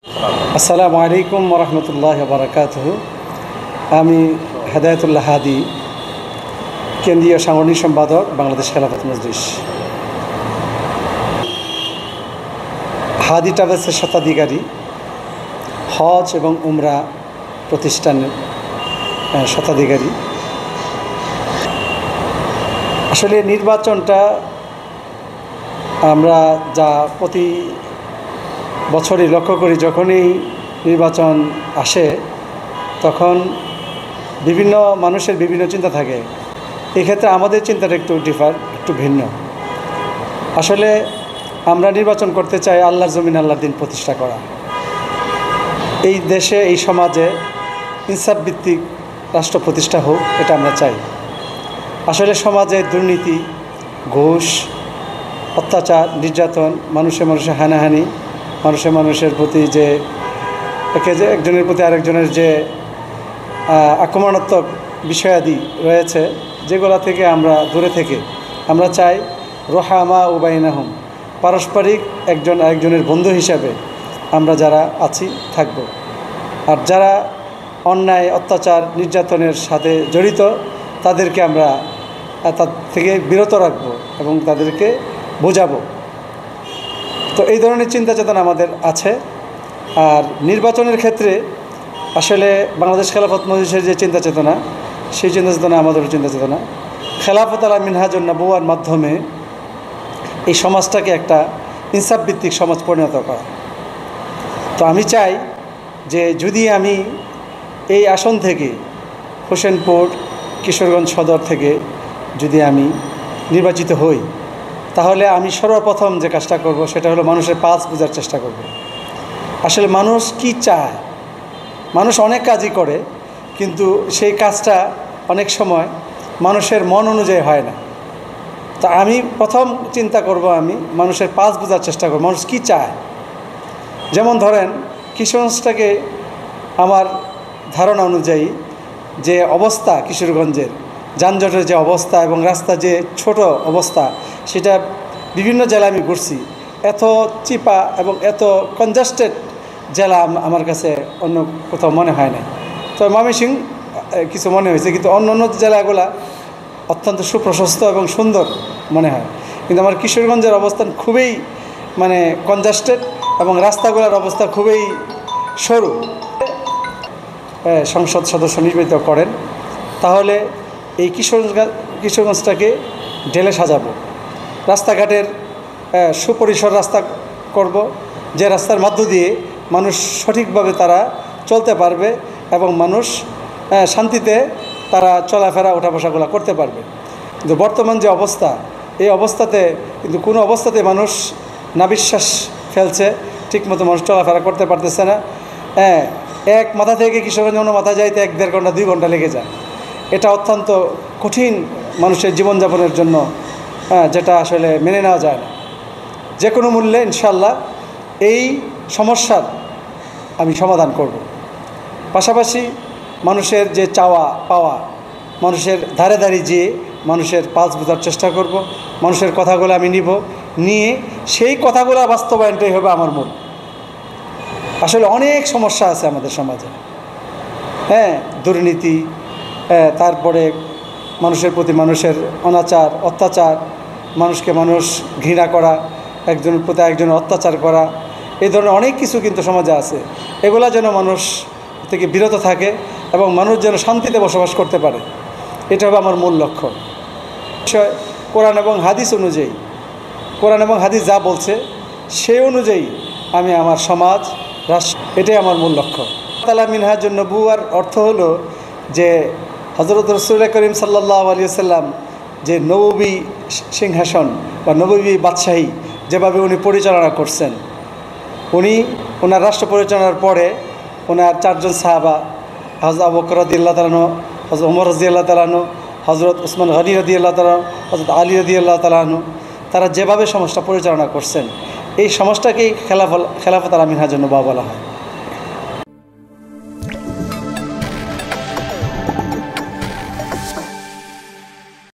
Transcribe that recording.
আসসালামু আলাইকুম ওরহমতুল্লাহি ওয়া বারাকাতুহু। আমি হেদায়েতুল্লাহ হাদি, কেন্দ্রীয় সাংগঠনিক সম্পাদক, বাংলাদেশ খেলাফত মজলিস। হাদি ট্রাভেলসের স্বত্বাধিকারী, হজ এবং উমরা প্রতিষ্ঠানের স্বত্বাধিকারী। আসলে নির্বাচনটা আমরা যা প্রতি বছরই লক্ষ্য করি, যখনই নির্বাচন আসে তখন বিভিন্ন মানুষের বিভিন্ন চিন্তা থাকে। এক্ষেত্রে আমাদের চিন্তাটা একটু ভিন্ন। আসলে আমরা নির্বাচন করতে চাই আল্লাহর জমিন, আল্লাহর দিন প্রতিষ্ঠা করা। এই দেশে, এই সমাজে ইনসাফ ভিত্তিক রাষ্ট্র প্রতিষ্ঠা হোক, এটা আমরা চাই। আসলে সমাজে দুর্নীতি, ঘুষ, অত্যাচার, নির্যাতন, মানুষের হানাহানি, মানুষের প্রতি যে একজনের প্রতি আরেকজনের যে আক্রমণাত্মক বিষয়াদি রয়েছে, যেগুলো থেকে আমরা দূরে থেকে আমরা চাই রহামা উবাইনাহুম, পারস্পরিক একজন আরেকজনের বন্ধু হিসাবে আমরা যারা আছি থাকব। আর যারা অন্যায়, অত্যাচার, নির্যাতনের সাথে জড়িত তাদেরকে আমরা তার থেকে বিরত রাখব এবং তাদেরকে বোঝাবো। তো এই ধরনের চিন্তা চেতনা আমাদের আছে। আর নির্বাচনের ক্ষেত্রে আসলে বাংলাদেশ খেলাফত মজলিসের যে চিন্তা চেতনা, সেই চিন্তা চেতনা আমাদেরও চিন্তা চেতনা। খেলাফত আলা মিনহাজুন নবুওয়ার মাধ্যমে এই সমাজটাকে একটা ইনসাফ ভিত্তিক সমাজ পরিণত করা। তো আমি চাই যে যদি আমি এই আসন থেকে, হোসেনপুর কিশোরগঞ্জ সদর থেকে যদি আমি নির্বাচিত হই, তাহলে আমি সর্বপ্রথম যে কাজটা করব সেটা হলো মানুষের পালস বোঝার চেষ্টা করব। আসলে মানুষ কি চায়। মানুষ অনেক কাজই করে, কিন্তু সেই কাজটা অনেক সময় মানুষের মন অনুযায়ী হয় না। তো আমি প্রথম চিন্তা করব, আমি মানুষের পালস বোঝার চেষ্টা করব, মানুষ কি চায়। যেমন ধরেন কিশোরগঞ্জটাকে আমার ধারণা অনুযায়ী যে অবস্থা, কিশোরগঞ্জের যানজটের যে অবস্থা এবং রাস্তা যে ছোট অবস্থা, সেটা বিভিন্ন জেলায় আমি ঘুরছি। এত চিপা এবং এত কনজাস্টেড জেলা আমার কাছে অন্য কোথাও মনে হয় না। তো ময়মনসিংহ কিছু মনে হয়েছে, কিন্তু অন্য জেলাগুলা অত্যন্ত সুপ্রশস্ত এবং সুন্দর মনে হয়। কিন্তু আমার কিশোরগঞ্জের অবস্থান খুবই কনজাস্টেড এবং রাস্তাগুলোর অবস্থা খুবই সরু। সংসদ সদস্য নির্বাচিত করেন, তাহলে এই কিশোরগঞ্জটাকে ঢেলে সাজাবো। রাস্তাঘাটের সুপরিসর রাস্তা করব, যে রাস্তার মধ্য দিয়ে মানুষ সঠিকভাবে তারা চলতে পারবে এবং মানুষ শান্তিতে তারা চলাফেরা, ওঠা বসাগুলো করতে পারবে। কিন্তু বর্তমান যে অবস্থা, এই অবস্থাতে কিন্তু কোনো অবস্থাতে মানুষ নাবিশ্বাস ফেলছে, ঠিকমতো মানুষ চলাফেরা করতে পারতেছে না। এক মাথা থেকে কিশোরগঞ্জ অন্য মাথা যাইতে 1-1.5 ঘন্টা 2 ঘন্টা লেগে যায়। এটা অত্যন্ত কঠিন মানুষের জীবনযাপনের জন্য, যেটা আসলে মেনে নেওয়া যায় না। যে কোনো মূল্যে ইনশাআল্লাহ এই সমস্যার আমি সমাধান করব। পাশাপাশি মানুষের যে চাওয়া পাওয়া, মানুষের ধারে ধারে যেয়ে মানুষের পালস বোঝার চেষ্টা করব। মানুষের কথাগুলো আমি নিয়ে সেই কথাগুলো বাস্তবায়নটাই হবে আমার মূল। আসলে অনেক সমস্যা আছে আমাদের সমাজে, দুর্নীতি, তারপরে মানুষের প্রতি মানুষের অনাচার, অত্যাচার, মানুষকে মানুষ ঘৃণা করা, একজনের প্রতি একজনের অত্যাচার করা, এই ধরনের অনেক কিছু কিন্তু সমাজে আছে। এগুলা যেন মানুষ থেকে বিরত থাকে এবং মানুষ যেন শান্তিতে বসবাস করতে পারে, এটা হবে আমার মূল লক্ষ্য। কোরআন এবং হাদিস অনুযায়ী, কোরআন এবং হাদিস যা বলছে সেই অনুযায়ী আমি আমার সমাজ, রাষ্ট্র, এটাই আমার মূল লক্ষ্য। তাআলা মিনহাজুন নবুওয়ার অর্থ হলো যে হযরত রাসূলুল্লাহ করিম সাল্লাল্লাহু আলাইহি ওয়াসাল্লাম যে নববী সিংহাসন বা নববী বাদশাহী যেভাবে উনি পরিচালনা করছেন, ওনার রাষ্ট্র পরিচালনার পরে ওনার 4 জন সাহাবা, হযরত আবু বকর রাদিয়াল্লাহু তাআলা আনহু, হযরত ওমর রাদিয়াল্লাহু তাআলা আনহু, হযরত উসমান গনি রাদিয়াল্লাহু তাআলা আনহু, হযরত আলী রাদিয়াল্লাহু তাআলা আনহু, তারা যেভাবে সমাজটা পরিচালনা করছেন, এই সমাজটাকেই খেলাফত আলা মিনহাজুন নবুওয়া বলা হয়।